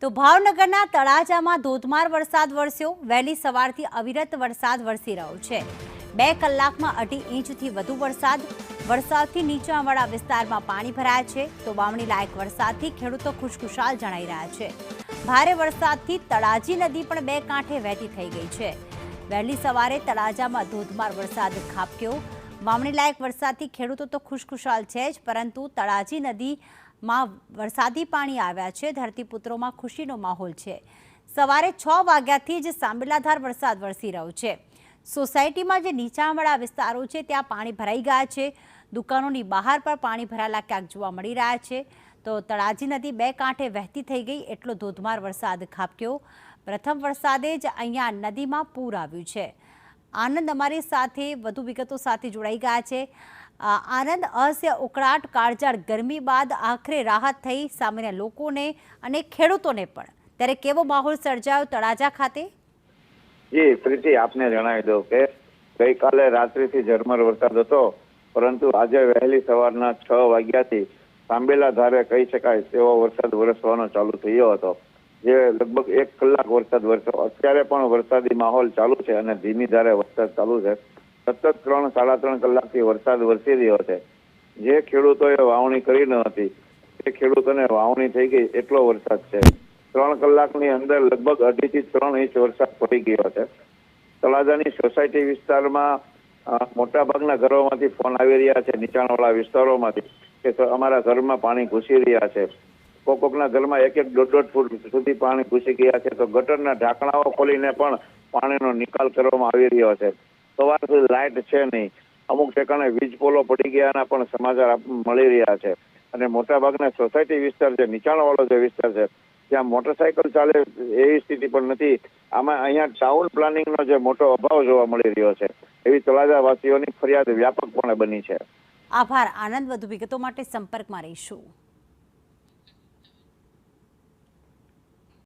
તો ભાવનગરના તળાજામાં ધોધમાર વરસાદ વરસ્યો। વહેલી સવારથી અવિરત વરસાદ વરસી રહ્યો છે। 2 કલાકમાં 2.5 ઇંચથી વધુ વરસાદથી નીચાણવાળા વિસ્તારમાં પાણી ભરાયા છે। તો વાવણી લાયક વરસાદથી ખેડૂતો ખુશખુશાલ જણાઈ રહ્યા છે। ભારે વરસાદથી તળાજી નદી પણ 2 કાંઠે વહેતી થઈ ગઈ છે। વહેલી સવારે તળાજામાં ધોધમાર વરસાદ ખાબક્યો। વાવણી લાયક વરસાદથી ખેડૂતો તો ખુશખુશાલ છે જ, પરંતુ તળાજી નદીમાં વરસાદી પાણી આવ્યા છે। ધરતીપુત્રોમાં ખુશીનો માહોલ છે। સવારે 6 વાગ્યાથી જ સાંબેલાધાર વરસાદ વરસી રહ્યો છે। સોસાયટીમાં જે નીચાણવાળા વિસ્તારો છે ત્યાં પાણી ભરાઈ ગયા છે। દુકાનોની બહાર પણ પાણી ભરાયેલા ક્યાંક જોવા મળી રહ્યા છે। તો તળાજી નદી 2 કાંઠે વહેતી થઈ ગઈ, એટલો ધોધમાર વરસાદ ખાબક્યો। પ્રથમ વરસાદે જ અહીંયા નદીમાં પૂર આવ્યું છે। આનંદ અમારી સાથે વધુ વિગતો સાથે જોડાઈ ગયા છે। આનંદ, અસહ્ય ઉકળાટ, કાળઝાળ ગરમી બાદ આખરે રાહત થઈ સામાન્ય લોકોને અને ખેડૂતોને પણ। ત્યારે કેવો માહોલ સર્જાયો તળાજા ખાતે? જી પ્રીતિ, આપને જણાવી દઉં કે ગઈકાલે રાત્રિથી ઝરમર વરસાદ હતો, પરંતુ આજે વહેલી સવારના 6 વાગ્યાથી સાંબેલા ધારે કહી શકાય તેવો વરસાદ વરસવાનો ચાલુ થયો હતો, જે લગભગ 1 કલાક વરસાદ વરસ્યો। અત્યારે પણ વરસાદી માહોલ ચાલુ છે અને ધીમી ધારે વરસાદ ચાલુ છે। સતત 3-3.5 કલાકથી વરસાદ વરસી રહ્યો છે। જે ખેડૂતોએ વાવણી કરી ન હતી તે ખેડૂતોને વાવણી થઈ ગઈ એટલો વરસાદ છે। 3 કલાકની અંદર લગભગ 2.5 થી 3 ઇંચ વરસાદ પડી ગયો છે। તળાજાની સોસાયટી વિસ્તારમાં મોટાભાગના ઘરોમાંથી ફોન આવી રહ્યા છે, નીચાણવાળા વિસ્તારોમાંથી, કે અમારા ઘરમાં પાણી ઘૂસી રહ્યા છે। કોકના ઘરમાં 1-1.5 ફૂટ સુધી પાણી ઘૂસી ગયા છે। તો ગટરના ઢાંકણાઓ ખોલીને પણ પાણીનો નિકાલ કરવામાં આવી રહ્યો છે। સવારથી લાઇટ છે નહીં, અમુક ઠેકાણે વીજ પોલો પડી ગયાના પણ સમાચાર મળી રહ્યા છે। અને મોટાભાગના સોસાયટી વિસ્તાર છે, નીચાણવાળો જે વિસ્તાર છે, ત્યાં મોટરસાયકલ ચાલે એવી સ્થિતિ પણ નથી। આમાં અહીંયા ટાઉન પ્લાનિંગનો જે મોટો અભાવ જોવા મળી રહ્યો છે, એવી તળાજાવાસીઓની ફરિયાદ વ્યાપકપણે બની છે। આભાર આનંદ, વધુ વિગતો માટે સંપર્કમાં રહીશું।